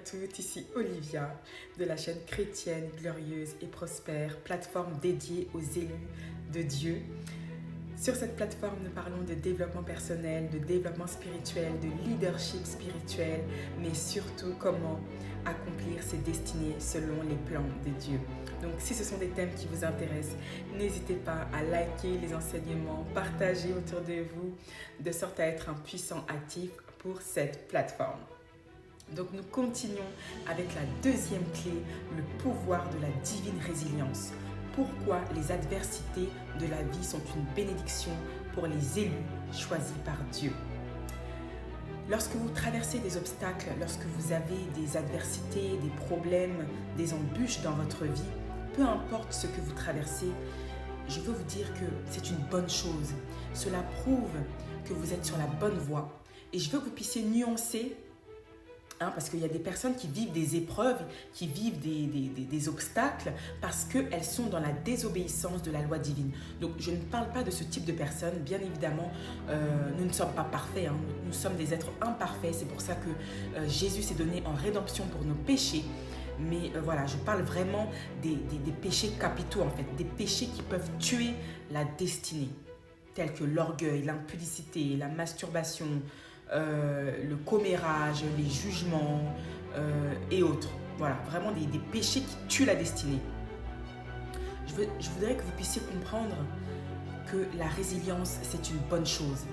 toutes, ici Olivia de la chaîne chrétienne, glorieuse et prospère, plateforme dédiée aux élus de Dieu. Sur cette plateforme, nous parlons de développement personnel, de développement spirituel, de leadership spirituel, mais surtout comment accomplir ses destinées selon les plans de Dieu. Donc si ce sont des thèmes qui vous intéressent, n'hésitez pas à liker les enseignements, partager autour de vous, de sorte à être un puissant actif pour cette plateforme. Donc nous continuons avec la deuxième clé, le pouvoir de la divine résilience. Pourquoi les adversités de la vie sont une bénédiction pour les élus choisis par Dieu. Lorsque vous traversez des obstacles, lorsque vous avez des adversités, des problèmes, des embûches dans votre vie, peu importe ce que vous traversez, je veux vous dire que c'est une bonne chose. Cela prouve que vous êtes sur la bonne voie. Et je veux que vous puissiez nuancer, parce qu'il y a des personnes qui vivent des épreuves, qui vivent des obstacles parce qu'elles sont dans la désobéissance de la loi divine. Donc je ne parle pas de ce type de personnes, bien évidemment, nous ne sommes pas parfaits, nous sommes des êtres imparfaits, c'est pour ça que Jésus s'est donné en rédemption pour nos péchés. Mais voilà, je parle vraiment des péchés capitaux en fait, des péchés qui peuvent tuer la destinée, tels que l'orgueil, l'impudicité, la masturbation, le commérage, les jugements et autres. Voilà, vraiment des péchés qui tuent la destinée. Je voudrais que vous puissiez comprendre que la résilience, c'est une bonne chose.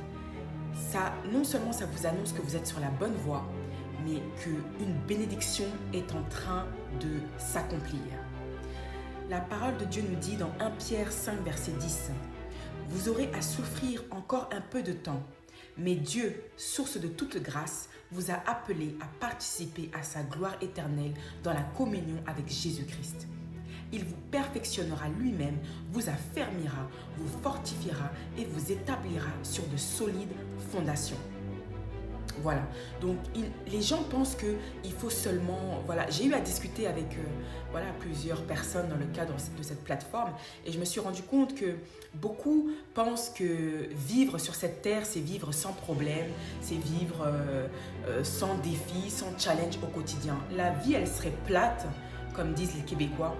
Ça, non seulement ça vous annonce que vous êtes sur la bonne voie, mais qu'une bénédiction est en train de s'accomplir. La parole de Dieu nous dit dans 1 Pierre 5, verset 10, « Vous aurez à souffrir encore un peu de temps, mais Dieu, source de toute grâce, vous a appelé à participer à sa gloire éternelle dans la communion avec Jésus-Christ. Il vous perfectionnera lui-même, vous affermira, vous fortifiera et vous établira sur de solides fondations. » Voilà, donc les gens pensent qu'il faut seulement... Voilà, j'ai eu à discuter avec plusieurs personnes dans le cadre de cette plateforme et je me suis rendu compte que beaucoup pensent que vivre sur cette terre, c'est vivre sans problème, c'est vivre sans défi, sans challenge au quotidien. La vie, elle serait plate, comme disent les Québécois.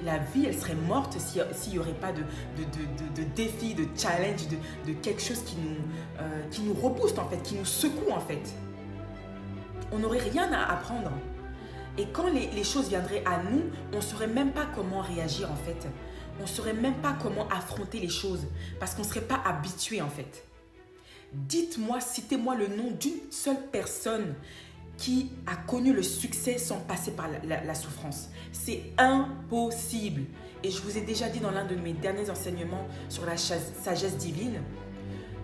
La vie, elle serait morte s'il n'y aurait pas de défi, de challenge, de quelque chose qui nous rebooste en fait, qui nous secoue en fait. On n'aurait rien à apprendre. Et quand les choses viendraient à nous, on ne saurait même pas comment réagir en fait. On ne saurait même pas comment affronter les choses parce qu'on ne serait pas habitué en fait. Dites-moi, citez-moi le nom d'une seule personne qui a connu le succès sans passer par la souffrance. C'est impossible. Et je vous ai déjà dit dans l'un de mes derniers enseignements sur la sagesse divine,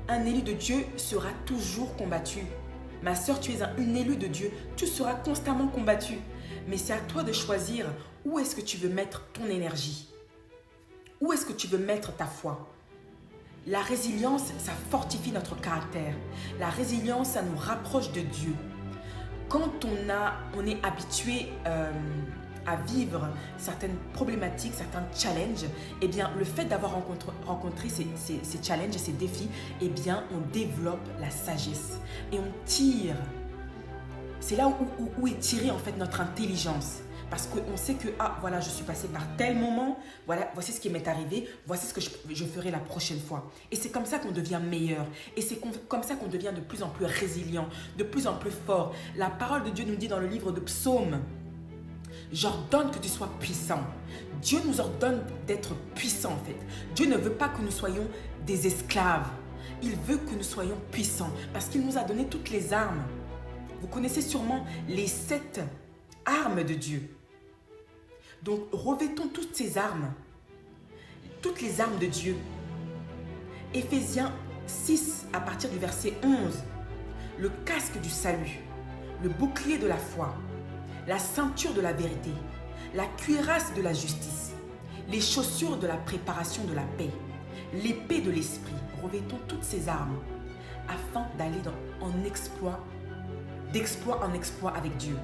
un élu de Dieu sera toujours combattu. Ma sœur, tu es une élue de Dieu, tu seras constamment combattu. Mais c'est à toi de choisir où est-ce que tu veux mettre ton énergie. Où est-ce que tu veux mettre ta foi. La résilience, ça fortifie notre caractère. La résilience, ça nous rapproche de Dieu. Quand on est habitué à vivre certaines problématiques, certains challenges, eh bien, le fait d'avoir rencontré ces challenges et ces défis, eh bien, on développe la sagesse et on tire. C'est là où est tirée en fait notre intelligence. Parce qu'on sait que, voilà, je suis passée par tel moment, voilà, voici ce qui m'est arrivé, voici ce que je ferai la prochaine fois. Et c'est comme ça qu'on devient meilleur. Et c'est comme ça qu'on devient de plus en plus résilient, de plus en plus fort. La parole de Dieu nous dit dans le livre de Psaume, « J'ordonne que tu sois puissant. » Dieu nous ordonne d'être puissants en fait. Dieu ne veut pas que nous soyons des esclaves. Il veut que nous soyons puissants parce qu'il nous a donné toutes les armes. Vous connaissez sûrement les 7 armes de Dieu. Donc, revêtons toutes ces armes, toutes les armes de Dieu. Éphésiens 6, à partir du verset 11, le casque du salut, le bouclier de la foi, la ceinture de la vérité, la cuirasse de la justice, les chaussures de la préparation de la paix, l'épée de l'esprit. Revêtons toutes ces armes afin d'aller d'exploit en exploit avec Dieu.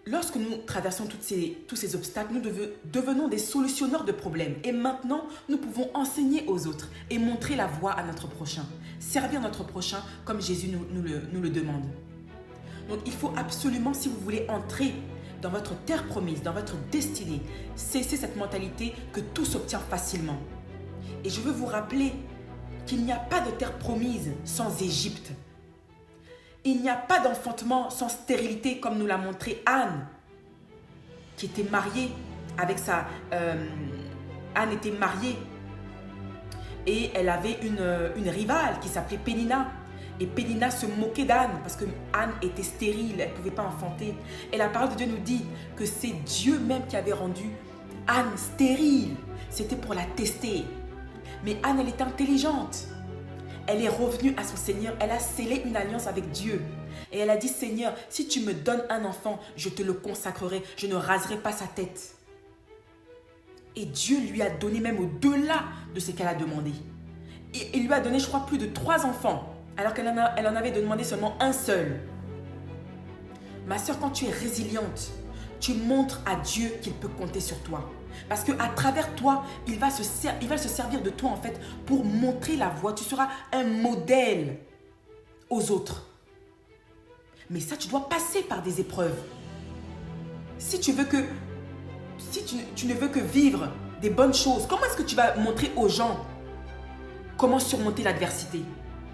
Lorsque nous traversons tous ces obstacles, nous devenons des solutionneurs de problèmes. Et maintenant, nous pouvons enseigner aux autres et montrer la voie à notre prochain. Servir notre prochain comme Jésus nous le demande. Donc il faut absolument, si vous voulez entrer dans votre terre promise, dans votre destinée, cesser cette mentalité que tout s'obtient facilement. Et je veux vous rappeler qu'il n'y a pas de terre promise sans Égypte. Il n'y a pas d'enfantement sans stérilité, comme nous l'a montré Anne, qui était mariée avec sa... Anne était mariée et elle avait une rivale qui s'appelait Pénina. Et Pénina se moquait d'Anne parce que Anne était stérile, elle ne pouvait pas enfanter. Et la parole de Dieu nous dit que c'est Dieu même qui avait rendu Anne stérile. C'était pour la tester. Mais Anne, elle était intelligente. Elle est revenue à son Seigneur, elle a scellé une alliance avec Dieu. Et elle a dit, Seigneur, si tu me donnes un enfant, je te le consacrerai, je ne raserai pas sa tête. Et Dieu lui a donné même au-delà de ce qu'elle a demandé. Et il lui a donné, je crois, plus de 3 enfants, alors qu'elle en avait demandé seulement un seul. Ma soeur, quand tu es résiliente, tu montres à Dieu qu'il peut compter sur toi. Parce qu'à travers toi, il va se servir de toi en fait pour montrer la voie. Tu seras un modèle aux autres. Mais ça, tu dois passer par des épreuves. Si tu ne veux que vivre des bonnes choses, comment est-ce que tu vas montrer aux gens comment surmonter l'adversité?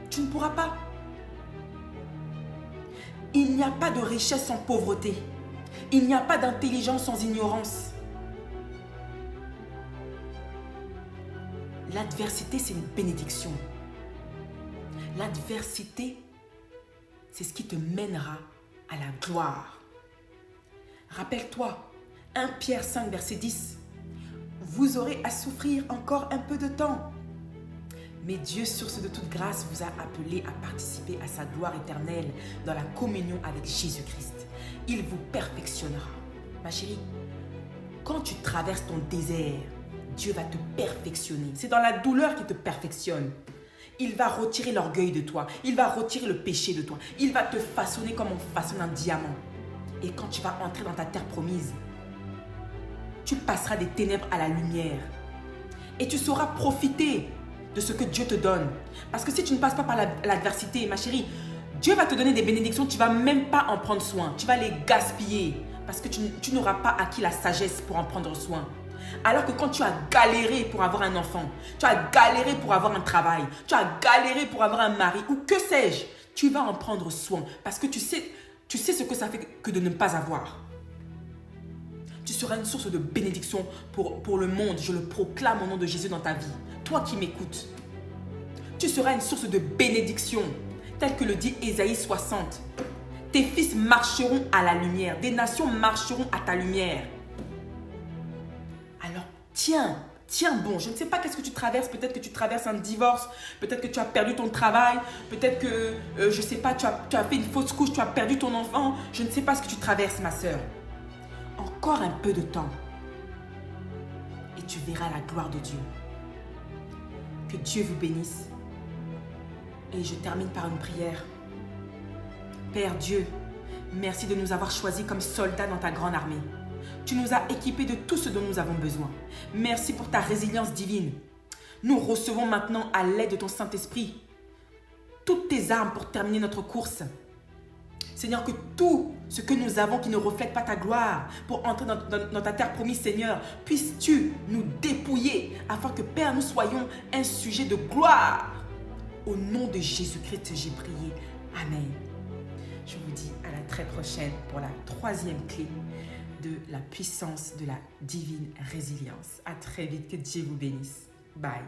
Tu ne pourras pas. Il n'y a pas de richesse sans pauvreté. Il n'y a pas d'intelligence sans ignorance. L'adversité, c'est une bénédiction. L'adversité, c'est ce qui te mènera à la gloire. Rappelle-toi, 1 Pierre 5, verset 10. Vous aurez à souffrir encore un peu de temps. Mais Dieu, source de toute grâce, vous a appelé à participer à sa gloire éternelle dans la communion avec Jésus-Christ. Il vous perfectionnera. Ma chérie, quand tu traverses ton désert, Dieu va te perfectionner. C'est dans la douleur qu'il te perfectionne. Il va retirer l'orgueil de toi. Il va retirer le péché de toi. Il va te façonner comme on façonne un diamant. Et quand tu vas entrer dans ta terre promise, tu passeras des ténèbres à la lumière. Et tu sauras profiter de ce que Dieu te donne. Parce que si tu ne passes pas par l'adversité, ma chérie, Dieu va te donner des bénédictions, tu ne vas même pas en prendre soin. Tu vas les gaspiller. Parce que tu n'auras pas acquis la sagesse pour en prendre soin. Alors que quand tu as galéré pour avoir un enfant, tu as galéré pour avoir un travail, tu as galéré pour avoir un mari ou que sais-je, tu vas en prendre soin parce que tu sais ce que ça fait que de ne pas avoir. Tu seras une source de bénédiction pour le monde. Je le proclame au nom de Jésus dans ta vie. Toi qui m'écoutes, tu seras une source de bénédiction, tel que le dit Ésaïe 60. Tes fils marcheront à la lumière, des nations marcheront à ta lumière. Alors, tiens bon. Je ne sais pas qu'est-ce que tu traverses. Peut-être que tu traverses un divorce. Peut-être que tu as perdu ton travail. Peut-être que, je ne sais pas, tu as fait une fausse couche. Tu as perdu ton enfant. Je ne sais pas ce que tu traverses, ma soeur. Encore un peu de temps. Et tu verras la gloire de Dieu. Que Dieu vous bénisse. Et je termine par une prière. Père Dieu, merci de nous avoir choisis comme soldats dans ta grande armée. Tu nous as équipés de tout ce dont nous avons besoin. Merci pour ta résilience divine. Nous recevons maintenant à l'aide de ton Saint-Esprit toutes tes armes pour terminer notre course. Seigneur, que tout ce que nous avons qui ne reflète pas ta gloire pour entrer dans ta terre promise, Seigneur, puisses-tu nous dépouiller afin que, Père, nous soyons un sujet de gloire. Au nom de Jésus-Christ, j'ai prié. Amen. Je vous dis à la très prochaine pour la 3e clé de la puissance de la divine résilience. À très vite, que Dieu vous bénisse. Bye.